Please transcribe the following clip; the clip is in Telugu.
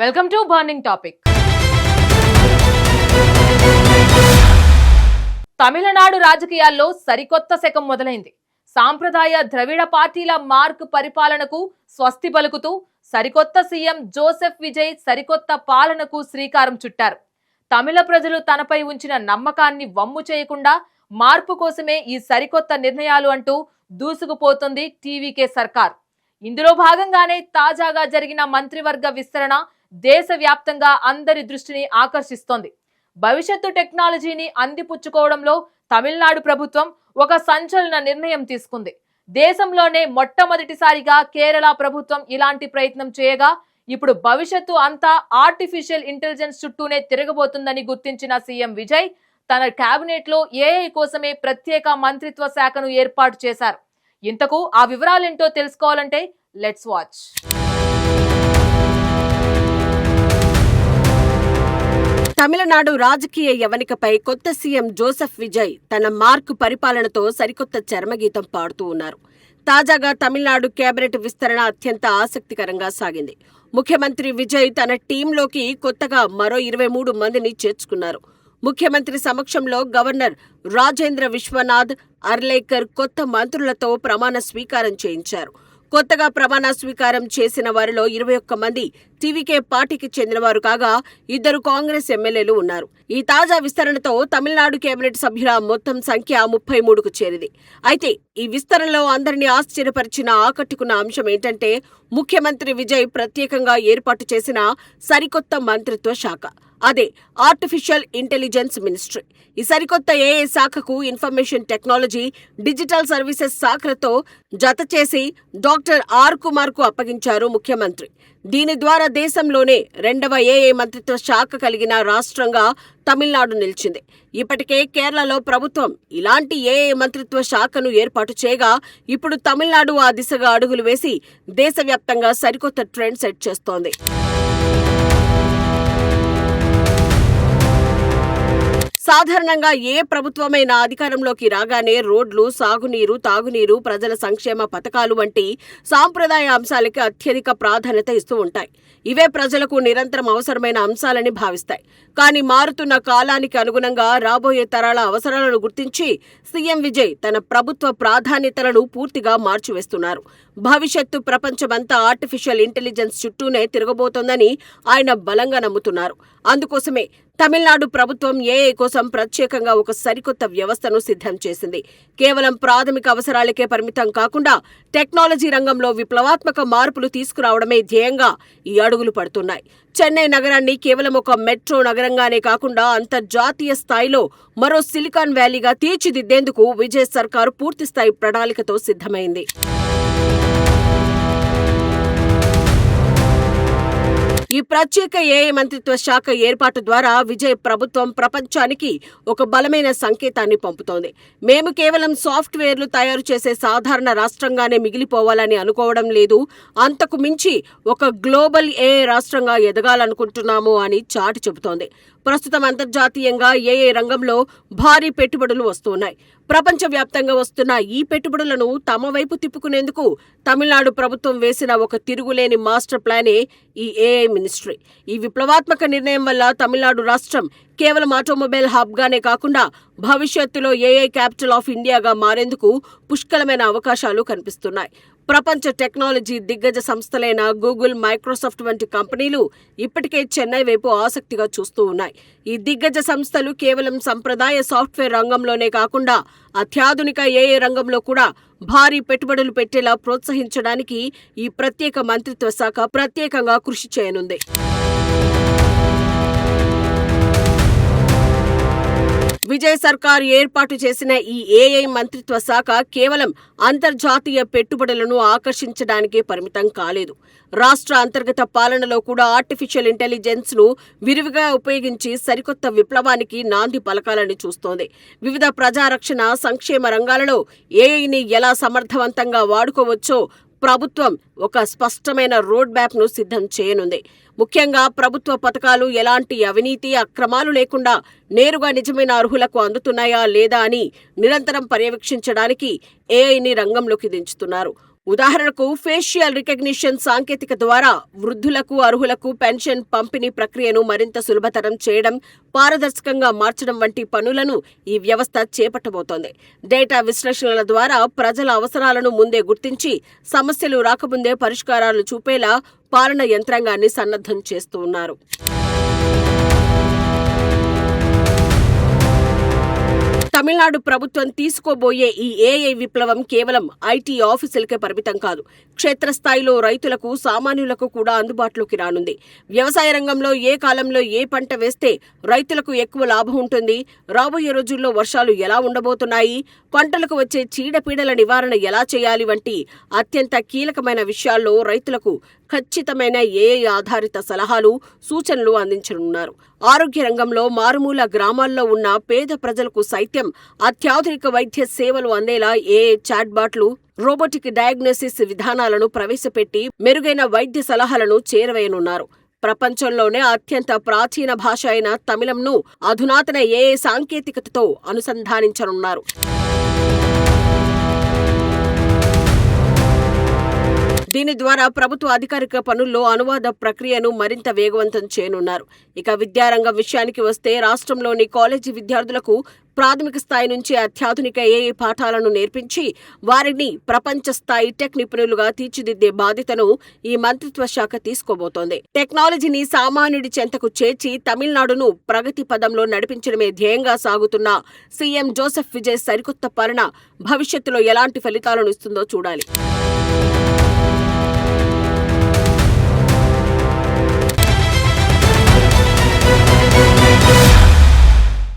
Welcome to burning topic. Tamil Nadu రాజకీయాల్లో సరికొత్త శకం మొదలైంది. సాంప్రదాయ ద్రవిడ పార్టీల మార్క్ పరిపాలనకు స్వస్తి పలుకుతూ సరికొత్త సీఎం జోసెఫ్ విజయ్ సరికొత్త పాలనకు శ్రీకారం చుట్టారు. తమిళ ప్రజలు తనపై ఉంచిన నమ్మకాన్ని వమ్ము చేయకుండా మార్పు కోసమే ఈ సరికొత్త నిర్ణయాలు అంటూ దూసుకుపోతుంది టీవీకే సర్కార్. ఇందులో భాగంగానే తాజాగా జరిగిన మంత్రివర్గ విస్తరణ దేశవ్యాప్తంగా అందరి దృష్టిని ఆకర్షిస్తోంది. భవిష్యత్తు టెక్నాలజీని అందిపుచ్చుకోవడంలో తమిళనాడు ప్రభుత్వం ఒక సంచలన నిర్ణయం తీసుకుంది. దేశంలోనే మొట్టమొదటిసారిగా కేరళ ప్రభుత్వం ఇలాంటి ప్రయత్నం చేయగా ఇప్పుడు భవిష్యత్తు అంతా ఆర్టిఫిషియల్ ఇంటెలిజెన్స్ చుట్టూనే తిరగబోతుందని గుర్తించిన సీఎం విజయ్ తన కేబినెట్ లో ఏఐ కోసమే ప్రత్యేక మంత్రిత్వ శాఖను ఏర్పాటు చేశారు. ఇంతకు ఆ వివరాలేంటో తెలుసుకోవాలంటే లెట్స్ వాచ్. తమిళనాడు రాజకీయ యవనికపై కొత్త సీఎం జోసెఫ్ విజయ్ తన మార్క్ పరిపాలనతో సరికొత్త చర్మగీతం పాడుతూ ఉన్నారు. తాజాగా తమిళనాడు కేబినెట్ విస్తరణ అత్యంత ఆసక్తికరంగా సాగింది. ముఖ్యమంత్రి విజయ్ తన టీంలోకి కొత్తగా మరో 23 మందిని చేర్చుకున్నారు. ముఖ్యమంత్రి సమక్షంలో గవర్నర్ రాజేంద్ర విశ్వనాథ్ అర్లేకర్ కొత్త మంత్రులతో ప్రమాణ స్వీకారం చేయించారు. కొత్తగా ప్రమాణ స్వీకారం చేసిన వారిలో 21 మంది టీవీకే పార్టీకి చెందినవారు కాగా 2 కాంగ్రెస్ ఎమ్మెల్యేలు ఉన్నారు. ఈ తాజా విస్తరణతో తమిళనాడు కేబినెట్ సభ్యుల మొత్తం సంఖ్య 33కు చేరింది. అయితే ఈ విస్తరణలో అందరినీ ఆశ్చర్యపరిచిన ఆకట్టుకున్న అంశం ఏంటంటే ముఖ్యమంత్రి విజయ్ ప్రత్యేకంగా ఏర్పాటు చేసిన సరికొత్త మంత్రిత్వ శాఖ. అదే ఆర్టిఫిషియల్ ఇంటెలిజెన్స్ మినిస్ట్రీ. ఈ సరికొత్త ఏఐ శాఖకు ఇన్ఫర్మేషన్ టెక్నాలజీ, డిజిటల్ సర్వీసెస్ శాఖలతో జత చేసి డాక్టర్ ఆర్ కుమార్ కు అప్పగించారు ముఖ్యమంత్రి. దీని ద్వారా దేశంలోనే 2వ ఏఐ మంత్రిత్వ శాఖ కలిగిన రాష్ట్రంగా తమిళనాడు నిలిచింది. ఇప్పటికే కేరళలో ప్రభుత్వం ఇలాంటి ఏఐ మంత్రిత్వ శాఖను ఏర్పాటు చేయగా ఇప్పుడు తమిళనాడు ఆ దిశగా అడుగులు వేసి దేశవ్యాప్తంగా సరికొత్త ట్రెండ్ సెట్ చేస్తోంది. సాధారణంగా ఏ ప్రభుత్వమైనా అధికారంలోకి రాగానే రోడ్లు, సాగునీరు, తాగునీరు, ప్రజల సంక్షేమ పథకాలు వంటి సాంప్రదాయ అంశాలకి అత్యధిక ప్రాధాన్యత ఇస్తూ ఉంటాయి. ఇవే ప్రజలకు నిరంతరం అవసరమైన అంశాలని భావిస్తాయి. కానీ మారుతున్న కాలానికి అనుగుణంగా రాబోయే తరాల అవసరాలను గుర్తించి సీఎం విజయ్ తన ప్రభుత్వ ప్రాధాన్యతలను పూర్తిగా మార్చివేస్తున్నారు. భవిష్యత్తు ప్రపంచమంతా ఆర్టిఫిషియల్ ఇంటెలిజెన్స్ చుట్టూనే తిరగబోతోందని ఆయన బలంగా నమ్ముతున్నారు. అందుకోసమే తమిళనాడు ప్రభుత్వం ఏఐ కోసం ప్రత్యేకంగా ఒక సరికొత్త వ్యవస్థను సిద్ధం చేసింది. కేవలం ప్రాథమిక అవసరాలకే పరిమితం కాకుండా టెక్నాలజీ రంగంలో విప్లవాత్మక మార్పులు తీసుకురావడమే ధ్యేయంగా ఈ అడుగులు పడుతున్నాయి. చెన్నై నగరాన్ని కేవలం ఒక మెట్రో నగరంగానే కాకుండా అంతర్జాతీయ స్థాయిలో మరో సిలికాన్ వ్యాలీగా తీర్చిదిద్దేందుకు విజయ్ సర్కారు పూర్తిస్థాయి ప్రణాళికతో సిద్ధమైంది. ఈ ప్రత్యేక ఏఐ మంత్రిత్వ శాఖ ఏర్పాటు ద్వారా విజయ్ ప్రభుత్వం ప్రపంచానికి ఒక బలమైన సంకేతాన్ని పంపుతోంది. మేము కేవలం సాఫ్ట్వేర్లు తయారు చేసే సాధారణ రాష్ట్రంగానే మిగిలిపోవాలని అనుకోవడం లేదు, అంతకు మించి ఒక గ్లోబల్ ఏఐ రాష్ట్రంగా ఎదగాలనుకుంటున్నాము అని చాటి చెబుతోంది. ప్రస్తుతం అంతర్జాతీయంగా ఏఐ రంగంలో భారీ పెట్టుబడులు వస్తున్నాయి. ప్రపంచవ్యాప్తంగా వస్తున్న ఈ పెట్టుబడులను తమ వైపు తిప్పుకునేందుకు తమిళనాడు ప్రభుత్వం వేసిన ఒక తిరుగులేని మాస్టర్ ప్లానే ఈ ఏఐ మినిస్ట్రీ. ఈ విప్లవాత్మక నిర్ణయం వల్ల తమిళనాడు రాష్ట్రం కేవలం ఆటోమొబైల్ హబ్గానే కాకుండా భవిష్యత్తులో ఏఐ క్యాపిటల్ ఆఫ్ ఇండియాగా మారేందుకు పుష్కలమైన అవకాశాలు కనిపిస్తున్నాయి. ప్రపంచ టెక్నాలజీ దిగ్గజ సంస్థలైన గూగుల్, మైక్రోసాఫ్ట్ వంటి కంపెనీలు ఇప్పటికే చెన్నై వైపు ఆసక్తిగా చూస్తూ ఉన్నాయి. ఈ దిగ్గజ సంస్థలు కేవలం సంప్రదాయ సాఫ్ట్వేర్ రంగంలోనే కాకుండా అత్యాధునిక ఏఐ రంగంలో కూడా భారీ పెట్టుబడులు పెట్టేలా ప్రోత్సహించడానికి ఈ ప్రత్యేక మంత్రిత్వ శాఖ ప్రత్యేకంగా కృషి చేయనుంది. విజయ్ సర్కార్ ఏర్పాటు చేసిన ఈ ఏఐ మంత్రిత్వ శాఖ కేవలం అంతర్జాతీయ పెట్టుబడులను ఆకర్షించడానికే పరిమితం కాలేదు. రాష్ట్ర అంతర్గత పాలనలో కూడా ఆర్టిఫిషియల్ ఇంటెలిజెన్స్ ను విరివిగా ఉపయోగించి సరికొత్త విప్లవానికి నాంది పలకాలని చూస్తోంది. వివిధ ప్రజారక్షణ, సంక్షేమ రంగాలలో ఏఐని ఎలా సమర్థవంతంగా వాడుకోవచ్చో ప్రభుత్వం ఒక స్పష్టమైన రోడ్ మ్యాప్ ను సిద్ధం చేయనుంది. ముఖ్యంగా ప్రభుత్వ పథకాలు ఎలాంటి అవినీతి, అక్రమాలు లేకుండా నేరుగా నిజమైన అర్హులకు అందుతున్నాయా లేదా అని నిరంతరం పర్యవేక్షించడానికి ఏఐని రంగంలోకి దించుతున్నారు. ఉదాహరణకు ఫేషియల్ రికగ్నిషన్ సాంకేతిక ద్వారా వృద్ధులకు, అర్హులకు పెన్షన్ పంపిణీ ప్రక్రియను మరింత సులభతరం చేయడం, పారదర్శకంగా మార్చడం వంటి పనులను ఈ వ్యవస్థ చేపట్టబోతోంది. డేటా విశ్లేషణల ద్వారా ప్రజల అవసరాలను ముందే గుర్తించి సమస్యలు రాకముందే పరిష్కారాలు చూపేలా పాలన యంత్రాంగాన్ని సన్నద్ధం చేస్తూ ఉన్నారు. తమిళనాడు ప్రభుత్వం తీసుకోబోయే ఈ ఏఐ విప్లవం కేవలం ఐటీ ఆఫీసులకే పరిమితం కాదు. క్షేత్రస్థాయిలో రైతులకు, సామాన్యులకు కూడా అందుబాటులోకి రానుంది. వ్యవసాయ రంగంలో ఏ కాలంలో ఏ పంట వేస్తే రైతులకు ఎక్కువ లాభం ఉంటుంది, రాబోయే రోజుల్లో వర్షాలు ఎలా ఉండబోతున్నాయి, పంటలకు వచ్చే చీడపీడల నివారణ ఎలా చేయాలి వంటి అత్యంత కీలకమైన విషయాల్లో రైతులకు ఖచ్చితమైన ఏఐ ఆధారిత సలహాలు, సూచనలు అందించనున్నారు. ఆరోగ్య రంగంలో మారుమూల గ్రామాల్లో ఉన్న పేద ప్రజలకు సైతం అత్యాధునిక వైద్య సేవలు అందేలా ఏఐ చాట్బాట్లు, రోబోటిక్ డయాగ్నోసిస్ విధానాలను ప్రవేశపెట్టి మెరుగైన వైద్య సలహాలను చేరవేయనున్నారు. ప్రపంచంలోనే అత్యంత ప్రాచీన భాష అయిన తమిళంను అధునాతన ఏఐ సాంకేతికతతో అనుసంధానించనున్నారు. దీని ద్వారా ప్రభుత్వ అధికారిక పనుల్లో అనువాద ప్రక్రియను మరింత వేగవంతం చేయనున్నారు. ఇక విద్యారంగం విషయానికి వస్తే రాష్ట్రంలోని కాలేజీ విద్యార్థులకు ప్రాథమిక స్థాయి నుంచి అత్యాధునిక ఏఐ పాఠాలను నేర్పించి వారిని ప్రపంచ స్థాయి టెక్ నిపుణులుగా తీర్చిదిద్దే బాధ్యతను ఈ మంత్రిత్వ శాఖ తీసుకోబోతోంది. టెక్నాలజీని సామాన్యుడి చెంతకు చేర్చి తమిళనాడును ప్రగతి పదంలో నడిపించడమే ధ్యేయంగా సాగుతున్న సీఎం జోసెఫ్ విజయ్ సరికొత్త పాలన భవిష్యత్తులో ఎలాంటి ఫలితాలను ఇస్తుందో చూడాలి.